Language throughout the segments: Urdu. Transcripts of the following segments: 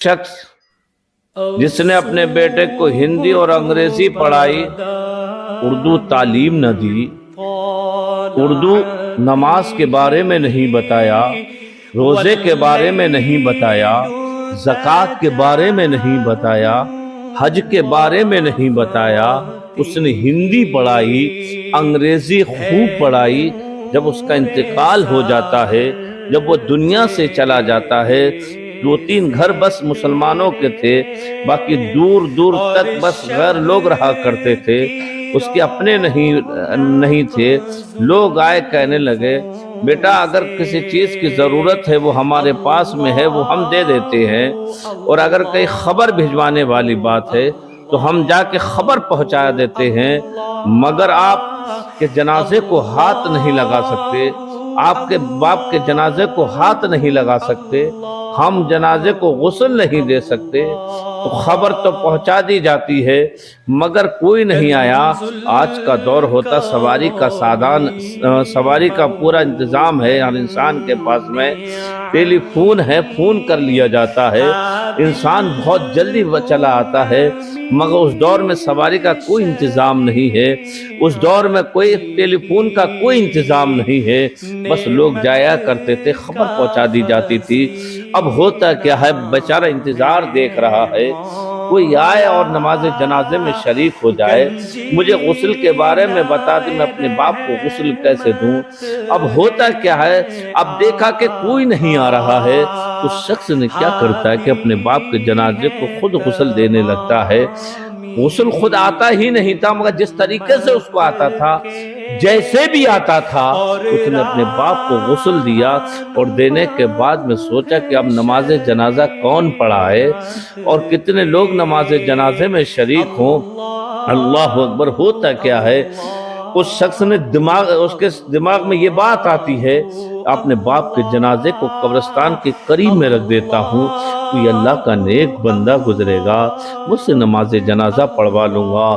شخص جس نے اپنے بیٹے کو ہندی اور انگریزی پڑھائی، اردو تعلیم نہ دی، اردو نماز کے بارے میں نہیں بتایا، روزے کے بارے میں نہیں بتایا، زکوٰۃ کے بارے میں نہیں بتایا، حج کے بارے میں نہیں بتایا، اس نے ہندی پڑھائی، انگریزی خوب پڑھائی، جب اس کا انتقال ہو جاتا ہے، جب وہ دنیا سے چلا جاتا ہے، 2-3 گھر بس مسلمانوں کے تھے، باقی دور دور تک بس غیر لوگ رہا کرتے تھے، اس کے اپنے نہیں تھے۔ لوگ آئے کہنے لگے بیٹا اگر کسی چیز کی ضرورت ہے وہ ہمارے پاس میں ہے، وہ ہم دے دیتے ہیں، اور اگر کہیں خبر بھجوانے والی بات ہے تو ہم جا کے خبر پہنچا دیتے ہیں، مگر آپ کے جنازے کو ہاتھ نہیں لگا سکتے، آپ کے باپ کے جنازے کو ہاتھ نہیں لگا سکتے، ہم جنازے کو غسل نہیں دے سکتے، تو خبر تو پہنچا دی جاتی ہے مگر کوئی نہیں آیا۔ آج کا دور ہوتا سواری کا سادان، سواری کا پورا انتظام ہے ہر انسان کے پاس میں، ٹیلی فون ہے، فون کر لیا جاتا ہے، انسان بہت جلدی چلا آتا ہے، مگر اس دور میں سواری کا کوئی انتظام نہیں ہے، اس دور میں کوئی ٹیلی فون کا کوئی انتظام نہیں ہے، بس لوگ جایا کرتے تھے، خبر پہنچا دی جاتی تھی۔ اب ہوتا کیا ہے، بیچارہ انتظار دیکھ رہا ہے کوئی آئے اور نماز جنازے میں شریک ہو جائے، مجھے غسل کے بارے میں بتا دے میں اپنے باپ کو غسل کیسے دوں۔ اب ہوتا کیا ہے، اب دیکھا کہ کوئی نہیں آ رہا ہے، اس شخص نے کیا کرتا ہے کہ اپنے باپ کے جنازے کو خود غسل دینے لگتا ہے۔ غسل خود آتا ہی نہیں تھا، مگر جس طریقے سے اس کو آتا تھا، جیسے بھی آتا تھا، اس نے اپنے باپ کو غسل دیا، اور دینے کے بعد میں سوچا کہ اب نماز جنازہ کون پڑھائے اور کتنے لوگ نماز جنازے میں شریک ہوں۔ اللہ اکبر! ہوتا کیا ہے، اس شخص نے اس کے دماغ میں یہ بات آتی ہے اپنے باپ کے جنازے کو قبرستان کے قریب میں رکھ دیتا ہوں، کوئی اللہ کا نیک بندہ گزرے گا، مجھ سے نماز جنازہ پڑھوا لوں گا۔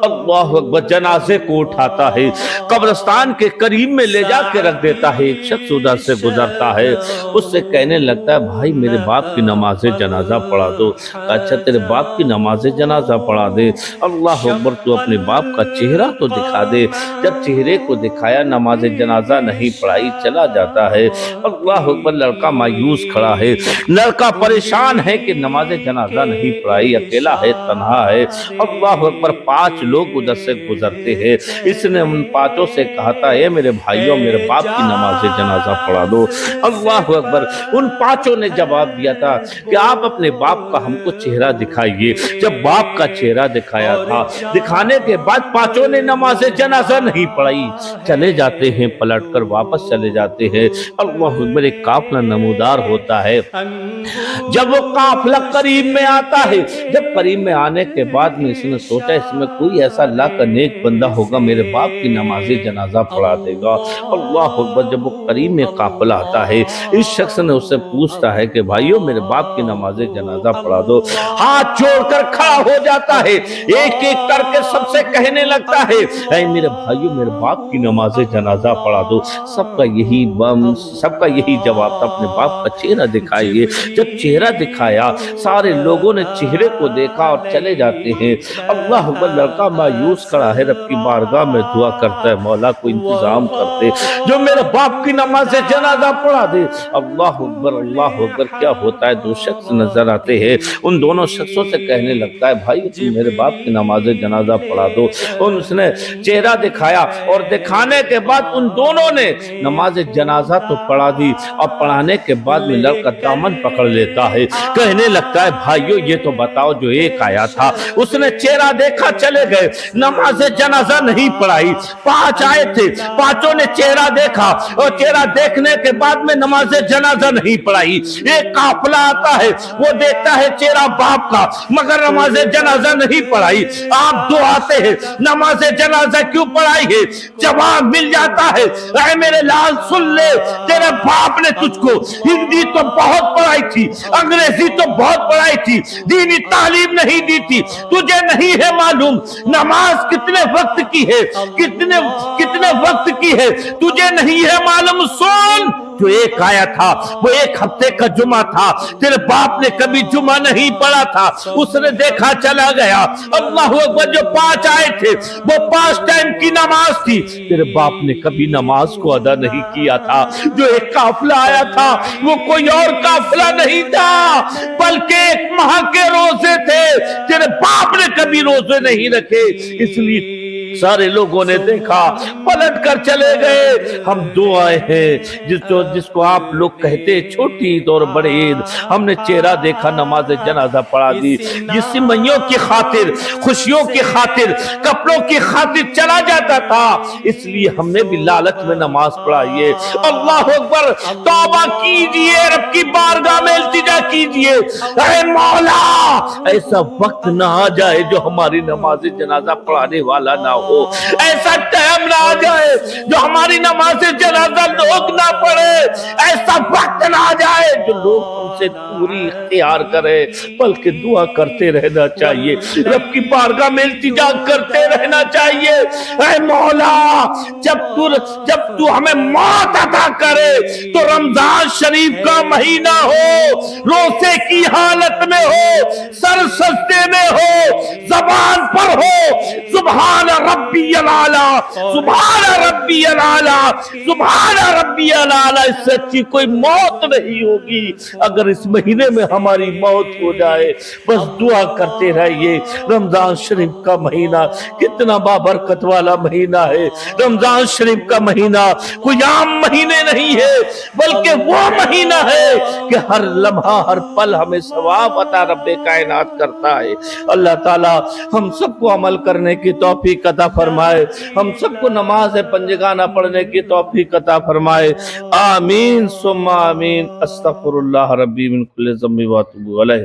اللہ اکبر! جنازے کو اٹھاتا ہے، قبرستان کے قریب میں لے جا کے رکھ دیتا ہے، ایک شخص ادھر سے گزرتا ہے، اس سے کہنے لگتا ہے بھائی میرے باپ کی نماز جنازہ پڑھا دو۔ اچھا تیرے باپ کی نماز جنازہ پڑھا دے۔ اللہ اکبر! تو اپنے باپ کا چہرہ تو دکھا دے۔ جب چہرے کو دکھایا، نماز جنازہ نہیں پڑھائی، چلا جاتا ہے۔ اللہ اکبر! لڑکا مایوس کھڑا ہے، لڑکا پریشان ہے کہ نماز جنازہ نہیں پڑھائی، اکیلا ہے، تنہا ہے۔ اللہ اکبر! 5 لوگ ادھر سے گزرتے ہیں، اس نے ان 5 سے کہا تھا اے میرے بھائیوں میرے باپ کی نماز جنازہ پڑھا دو۔ اللہ اکبر! ان 5 نے جواب دیا تھا کہ آپ اپنے باپ کا ہم کو چہرہ دکھائیے۔ جب باپ کا چہرہ دکھایا تھا، دکھانے کے بعد 5 نے نماز جنازہ نہیں پڑھائی، چلے جاتے ہیں، پلٹ کر واپس چلے جاتے ہیں۔ اللہ اکبر! ایک قافلہ نمودار ہوتا ہے، جب وہ قافلہ قریب میں آتا ہے، جب قریب میں آنے کے بعد میں اس نے سوچا اس میں کوئی ایسا اللہ کا نیک بندہ ہوگا میرے باپ کی نماز جنازہ پڑھا دے گا۔ اللہ اکبر! جب وہ قریب میں قافلہ آتا ہے، اس شخص نے اس سے پوچھتا ہے کہ بھائیو میرے باپ کی نماز جنازہ پڑھا دو۔ ہاتھ جوڑ کر کھڑا ہو جاتا ہے، ایک ایک کر کے سب سے کہنے لگتا ہے اے میرے بھائیو میرے باپ کی نماز جنازہ پڑھا دو۔ سب کا یہی جواب تھا، اپنے باپ کا چہرہ دکھائیے۔ جب چہرہ دکھایا، سارے لوگوں نے چہرے کو دیکھا اور چلے جاتے ہیں۔ اللہ اکبر! لڑکا مایوس کھڑا ہے، رب کی بارگاہ میں دعا کرتا ہے مولا کو انتظام کر دے جو میرے باپ کی نماز جنازہ پڑھا دے۔ اللہ اکبر! اللہ اکبر! کیا ہوتا ہے، 2 شخص نظر آتے ہیں، ان دونوں شخصوں سے کہنے لگتا ہے بھائی تم میرے باپ کی نماز جنازہ پڑھا دو۔ اور اس نے چہرہ دکھایا، اور دکھانے کے بعد ان دونوں نے نماز جنازہ تو پڑھا دی، اور پڑھانے کے بعد میں لڑکا دامن پکڑ لیتا ہے، کہنے لگتا ہے بھائیو یہ تو بتاؤ جو ایک آیا تھا اس نے چہرہ دیکھا چلے گئے، نماز جنازہ نہیں پڑھائی، 5 آئے تھے، 5 نے چہرہ دیکھا اور چہرہ دیکھنے کے بعد میں نماز جنازہ نہیں پڑھائی۔ ایک قافلہ آتا ہے، وہ دیکھتا ہے چہرہ باپ کا مگر نماز جنازہ نہیں پڑھائی۔ آپ 2 آتے ہیں، نماز جنازہ کیوں پڑھائی ہے؟ جواب مل جاتا ہے اے میرے لال سن لے، تیرے باپ نے تجھ کو ہندی تو بہت پڑھائی تھی، انگریزی تو بہت پڑھائی تھی، دینی تعلیم نہیں دی تھی، تجھے نہیں ہے معلوم نماز کتنے وقت کی ہے، کتنے وقت کی ہے، تجھے نہیں ہے معلوم۔ سن جو ایک آیا تھا وہ ایک ہفتے کا جمعہ تھا، تیرے باپ نے کبھی جمعہ نہیں پڑھا تھا، اس نے دیکھا چلا گیا۔ اللہ اکبر، جو 5 آئے تھے وہ 5 ٹائم کی نماز تھی، تیرے باپ نے کبھی نماز کو ادا نہیں کیا تھا۔ جو ایک قافلہ آیا تھا وہ کوئی اور قافلہ نہیں تھا بلکہ ایک ماہ کے روزے تھے، تیرے باپ نے کبھی روزے نہیں رکھے، اس لیے سارے لوگوں نے دیکھا، پلٹ کر چلے گئے۔ ہم 2 آئے ہیں جس کو آپ لوگ کہتے چھوٹی عید اور بڑی عید، ہم نے چہرہ دیکھا، نماز جنازہ پڑھا دی، جس سمئیوں کی خاطر، خوشیوں کی خاطر، کپڑوں کی خاطر چلا جاتا تھا، اس لیے ہم نے بھی لالچ میں نماز پڑھائیے۔ اللہ اکبر، توبہ کیجئے، رب کی بارگاہ میں التجا کیجئے، اے مولا ایسا وقت نہ آ جائے جو ہماری نماز جنازہ پڑھانے والا نہ ہو، ایسا ٹائم نہ آ جائے جو ہماری نماز جنازہ لوگ نہ پڑھے، ایسا وقت نہ آ جائے جو لوگ ہم سے دوری اختیار کرے، بلکہ دعا کرتے رہنا چاہیے، رب کی بارگاہ میں التجا کرتے رہنا چاہیے۔ اے مولا جب تو ہمیں موت عطا کرے تو رمضان شریف کا مہینہ ہو، روزے کی حالت میں ہو، سر سجدے میں ہو، زبان پر ہو سبحان ربی العالی، سبحان ربی العالی، سبحان ربی العالی، اس سے اچھی کوئی موت نہیں ہوگی۔ اگر اس مہینے میں ہماری موت ہو جائے، بس دعا کرتے رہیے۔ رمضان شریف کا مہینہ کتنا بابرکت والا مہینہ ہے۔ رمضان شریف کا مہینہ کوئی عام مہینے نہیں ہے، بلکہ وہ مہینہ ہے کہ ہر لمحہ ہر پل ہمیں ثواب عطا رب کائنات کرتا ہے۔ اللہ تعالی ہم سب کو عمل کرنے کی توفیق عطا فرمائے، ہم سب کو نماز پنجگانہ پڑھنے کی توفیق عطا فرمائے، آمین ثم آمین۔ استغفر اللہ ربی من کل ذنب و اتوب الیہ۔